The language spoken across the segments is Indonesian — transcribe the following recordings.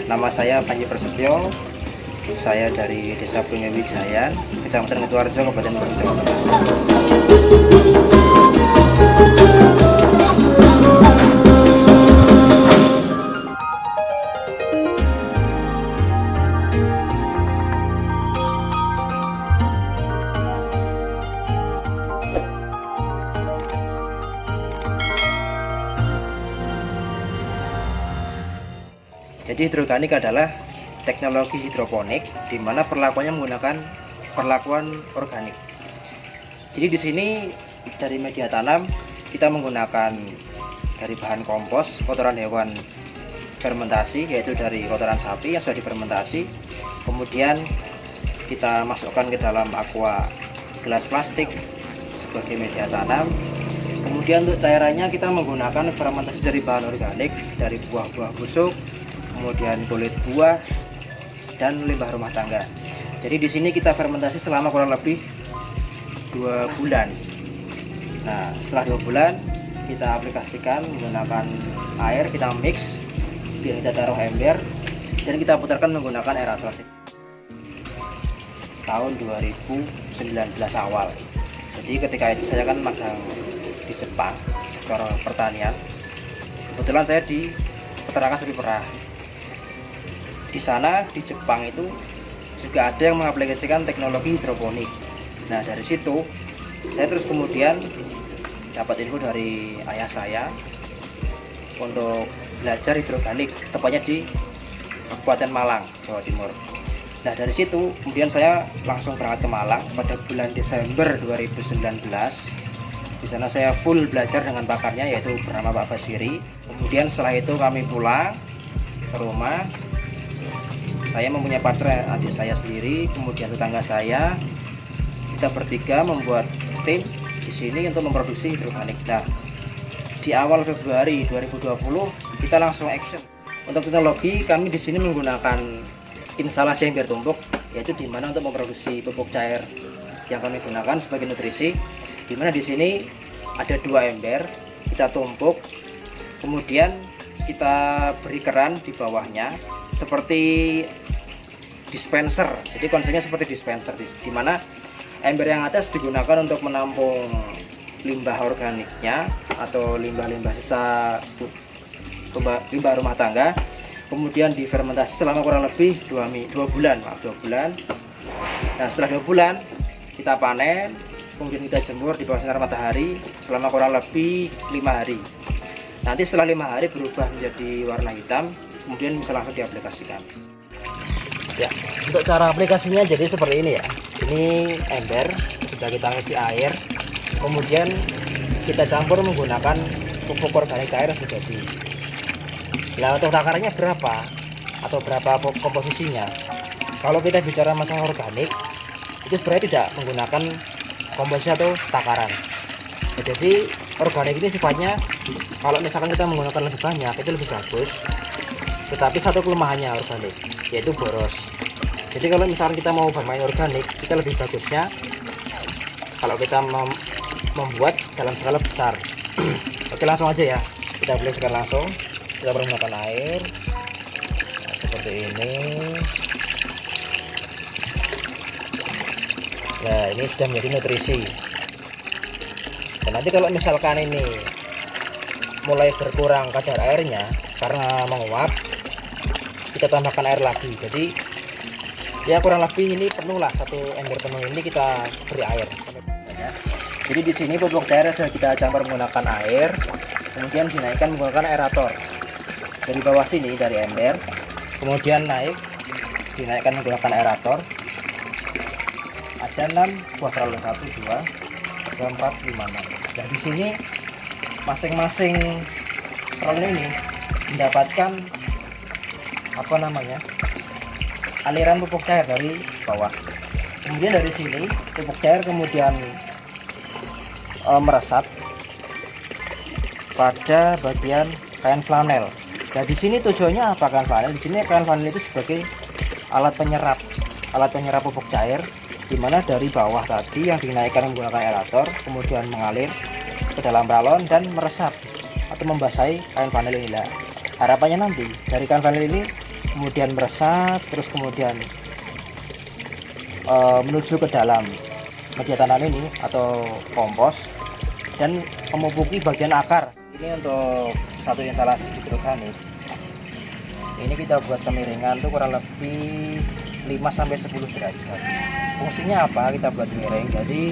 Nama saya Panji Prasetyo. Saya dari Desa Bungawijaya, Kecamatan Ngatuharjo, Kabupaten Malang, Jawa Tengah. Jadi hidroganik adalah teknologi hidroponik di mana perlakuannya menggunakan perlakuan organik. Jadi di sini dari media tanam kita menggunakan dari bahan kompos, kotoran hewan fermentasi, yaitu dari kotoran sapi yang sudah difermentasi. Kemudian kita masukkan ke dalam aqua gelas plastik sebagai media tanam. Kemudian untuk cairannya kita menggunakan fermentasi dari bahan organik, dari buah-buah busuk, kemudian kulit buah dan limbah rumah tangga. Jadi di sini kita fermentasi selama kurang lebih 2 bulan. Nah, setelah 2 bulan kita aplikasikan menggunakan air, kita mix, kemudian kita taruh ember dan kita putarkan menggunakan aerator. Tahun 2019 awal. Jadi ketika itu saya kan magang di Jepang sektor pertanian. Kebetulan saya di peternakan sapi perah. Di sana di Jepang itu juga ada yang mengaplikasikan teknologi hidroponik. Nah, dari situ saya terus kemudian dapat info dari ayah saya untuk belajar hidroganik, tepatnya di Kabupaten Malang, Jawa Timur. Nah, dari situ kemudian saya langsung berangkat ke Malang pada bulan Desember 2019. Di sana saya full belajar dengan pakarnya, yaitu bernama Pak Basiri. Kemudian setelah itu kami pulang ke rumah. Saya mempunyai partner, adik saya sendiri, kemudian tetangga saya. Kita bertiga membuat tim di sini untuk memproduksi hidroganik. Nah, di awal Februari 2020 kita langsung action. Untuk teknologi kami di sini menggunakan instalasi ember tumpuk, yaitu di mana untuk memproduksi pupuk cair yang kami gunakan sebagai nutrisi. Di mana di sini ada 2 ember, kita tumpuk, kemudian kita beri keran di bawahnya seperti dispenser. Jadi konsepnya seperti dispenser, di mana ember yang atas digunakan untuk menampung limbah organiknya atau limbah-limbah sisa limbah rumah tangga. Kemudian difermentasi selama kurang lebih 2 bulan. Nah, setelah 2 bulan kita panen, kemudian kita jemur di bawah sinar matahari selama kurang lebih 5 hari. Nanti setelah 5 hari berubah menjadi warna hitam, kemudian bisa langsung diaplikasikan. Ya, untuk cara aplikasinya jadi seperti ini ya. Ini ember sudah kita isi air, kemudian kita campur menggunakan pupuk organik cair yang sudah jadi. Nah, untuk takarannya berapa atau berapa komposisinya? Kalau kita bicara masalah organik, itu sebenarnya tidak menggunakan komposisi atau takaran. Nah, jadi organik ini sifatnya kalau misalkan kita menggunakan lebih banyak itu lebih bagus. Tetapi satu kelemahannya organik, yaitu boros. Jadi kalau misalkan kita mau bermain organik, kita lebih bagusnya kalau kita membuat dalam skala besar. Oke, langsung aja ya, kita aplikasikan langsung. Kita menggunakan air seperti ini. Nah, ini sudah menjadi nutrisi. Dan nanti kalau misalkan ini mulai berkurang kadar airnya karena menguap, kita tambahkan air lagi. Jadi ya kurang lebih ini penuh lah, 1 ember penuh ini kita beri air. Jadi di sini pupuk cair sudah kita campur menggunakan air, kemudian dinaikkan menggunakan aerator dari bawah sini, dari ember, kemudian naik dinaikkan menggunakan aerator. Ada 6 buah peralon, 1, 2, 3, 4, 5, 6. Dan di sini masing-masing peralon ini mendapatkan aliran pupuk cair dari bawah. Kemudian dari sini pupuk cair kemudian meresap pada bagian kain flanel. Nah, di sini tujuannya apa kain flanel? Di sini kain flanel itu sebagai alat penyerap pupuk cair, di mana dari bawah tadi yang dinaikkan menggunakan aerator kemudian mengalir ke dalam balon dan meresap atau membasahi kain flanel ini. Harapannya nanti dari kain flanel ini kemudian meresap, terus kemudian menuju ke dalam media tanam ini atau kompos dan memupuki bagian akar. Ini untuk satu instalasi hidroponik. Ini kita buat kemiringan tuh kurang lebih 5-10 derajat. Fungsinya apa? Kita buat miring. Jadi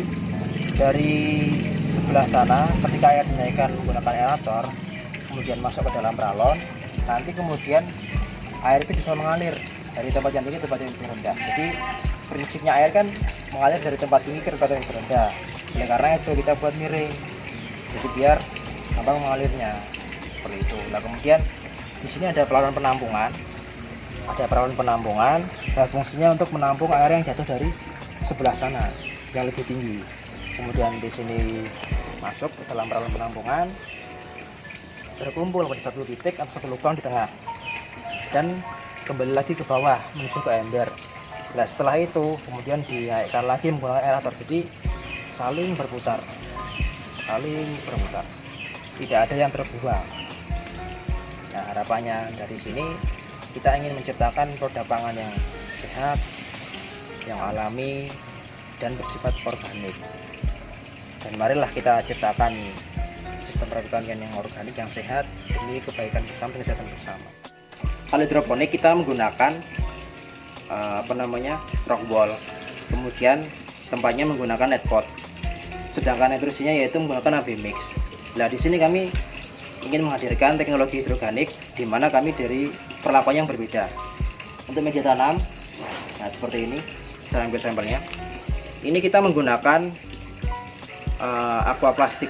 dari sebelah sana ketika air dinaikkan menggunakan aerator, kemudian masuk ke dalam ralon, nanti kemudian air itu bisa mengalir dari tempat yang tinggi ke tempat yang lebih rendah. Jadi prinsipnya air kan mengalir dari tempat tinggi ke tempat yang lebih rendah. Oleh karena itu kita buat miring. Jadi biar gampang mengalirnya seperti itu. Nah kemudian di sini ada pelaluan penampungan. Ada perawan penampungan dan fungsinya untuk menampung air yang jatuh dari sebelah sana yang lebih tinggi. Kemudian di sini masuk ke dalam perawan penampungan, berkumpul pada satu titik atau satu lubang di tengah dan kembali lagi ke bawah menuju ke ember. Nah setelah itu kemudian dinaikkan lagi menggunakan aerator. Jadi saling berputar, tidak ada yang terbuang. Nah harapannya dari sini kita ingin menciptakan produk pangan yang sehat, yang alami, dan bersifat organik. Dan marilah kita ciptakan sistem pertanian yang organik, yang sehat, demi kebaikan bersama dan kesehatan bersama. Kalau hidroponik kita menggunakan rock wall, kemudian tempatnya menggunakan net pot. Sedangkan nutrisinya yaitu menggunakan AB mix. Nah di sini kami ingin menghadirkan teknologi hidroponik di mana kami dari perlakuan yang berbeda. Untuk media tanam, nah seperti ini, saya ambil sampelnya. Ini kita menggunakan aqua plastik.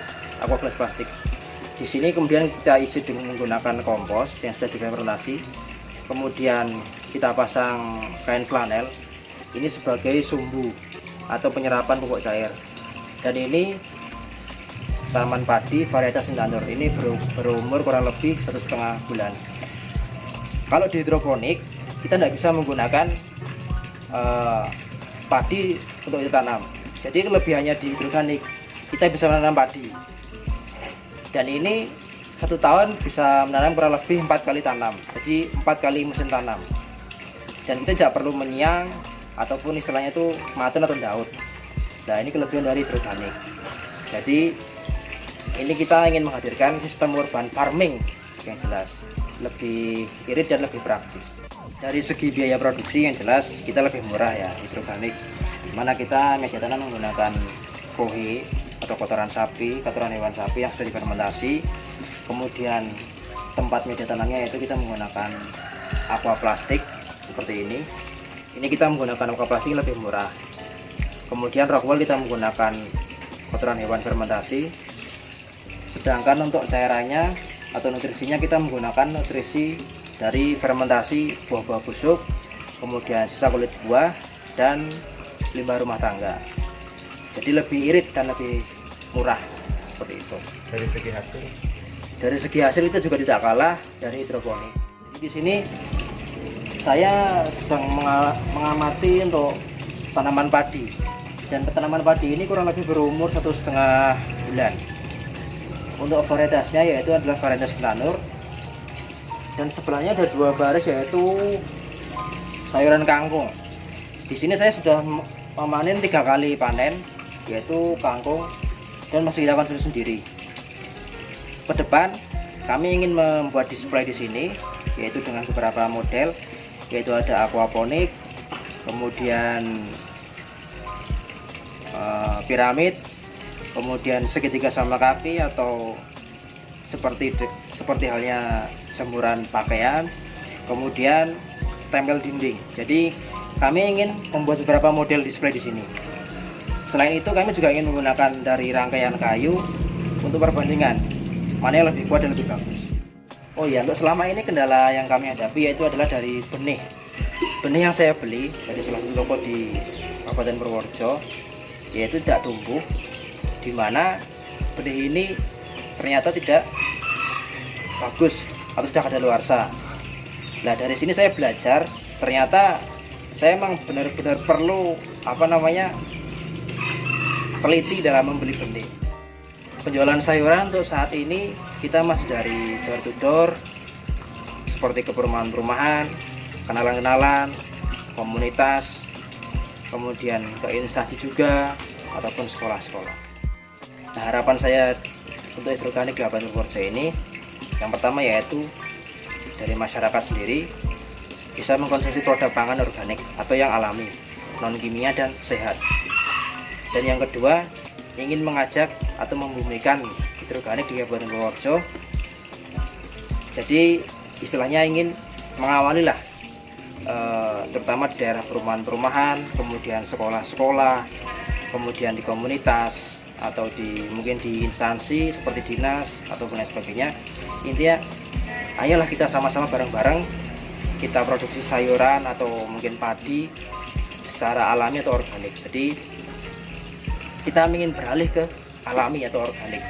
Di sini kemudian kita isi dengan menggunakan kompos yang sudah difermentasi. Kemudian kita pasang kain flanel. Ini sebagai sumbu atau penyerapan pupuk cair. Dan ini tanaman padi varietas Intanur. Ini berumur kurang lebih 1,5 bulan. Kalau di hidroponik kita tidak bisa menggunakan padi untuk ditanam. Jadi kelebihannya di hidroponik kita bisa menanam padi. Dan ini 1 tahun bisa menanam kurang lebih 4 kali tanam. Jadi 4 kali musim tanam. Dan kita tidak perlu menyiang ataupun istilahnya itu matun atau daun. Nah ini kelebihan dari hidroponik. Jadi ini kita ingin menghadirkan sistem urban farming yang jelas, lebih irit dan lebih praktis. Dari segi biaya produksi yang jelas kita lebih murah ya hidroponik, dimana kita media tanam menggunakan kohe atau kotoran sapi, kotoran hewan sapi yang sudah difermentasi. Kemudian tempat media tanamnya yaitu kita menggunakan aqua plastik seperti ini. Ini kita menggunakan aqua plastik lebih murah. Kemudian rock wool kita menggunakan kotoran hewan fermentasi. Sedangkan untuk cairannya atau nutrisinya kita menggunakan nutrisi dari fermentasi buah-buah busuk, kemudian sisa kulit buah dan limbah rumah tangga. Jadi lebih irit dan lebih murah seperti itu. Dari segi hasil? Dari segi hasil itu juga tidak kalah dari hidroponik. Jadi di sini saya sedang mengamati untuk tanaman padi. Dan tanaman padi ini kurang lebih berumur 1,5 bulan. Untuk varietasnya yaitu adalah varietas Intanur. Dan sebelahnya ada 2 baris yaitu sayuran kangkung. Di sini saya sudah memanen 3 kali panen yaitu kangkung dan masih kita konsumsi sendiri. Ke depan kami ingin membuat display di sini yaitu dengan beberapa model yaitu ada aquaponik, kemudian piramid, kemudian segitiga sama kaki atau seperti halnya jemuran pakaian, kemudian tempel dinding. Jadi kami ingin membuat beberapa model display di sini. Selain itu kami juga ingin menggunakan dari rangkaian kayu untuk perbandingan mana yang lebih kuat dan lebih bagus. Oh iya, untuk selama ini kendala yang kami hadapi yaitu adalah dari benih yang saya beli dari salah satu toko di Kabupaten Purworejo, yaitu tidak tumbuh, dimana benih ini ternyata tidak bagus atau sudah kadaluarsa. Nah dari sini saya belajar ternyata saya memang benar-benar perlu teliti dalam membeli benih. Penjualan sayuran untuk saat ini kita masih dari door to door seperti ke perumahan-perumahan, kenalan-kenalan, komunitas, kemudian ke instansi juga ataupun sekolah-sekolah. Nah, harapan saya untuk hidroorganik di Kabupaten Purworejo ini, yang pertama yaitu dari masyarakat sendiri bisa mengkonsumsi produk pangan organik atau yang alami, non kimia dan sehat. Dan yang kedua, ingin mengajak atau membumikan hidroorganik di Kabupaten Purworejo. Jadi istilahnya ingin mengawali lah, terutama di daerah perumahan-perumahan, kemudian sekolah-sekolah, kemudian di komunitas atau mungkin di instansi seperti dinas ataupun lain sebagainya. Intinya ayolah kita sama-sama bareng-bareng kita produksi sayuran atau mungkin padi secara alami atau organik. Jadi kita ingin beralih ke alami atau organik,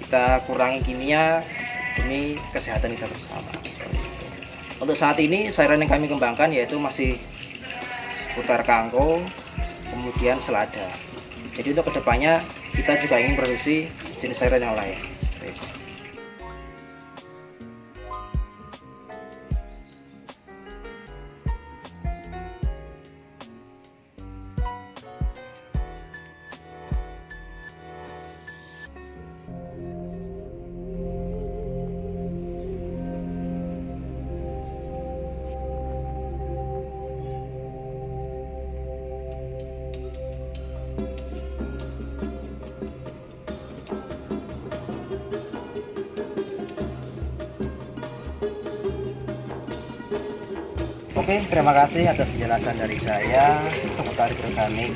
kita kurangi kimia demi kesehatan kita bersama. Untuk saat ini sayuran yang kami kembangkan yaitu masih seputar kangkung, kemudian selada. Jadi untuk kedepannya kita juga ingin produksi jenis sayuran yang lain. Oke, terima kasih atas penjelasan dari saya seputar hidroorganik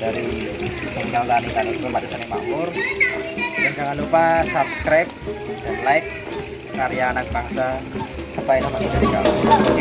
dari Bengkel Tani Tani Tani Makmur. Dan jangan lupa subscribe dan like karya anak bangsa supaya nama dari kamu.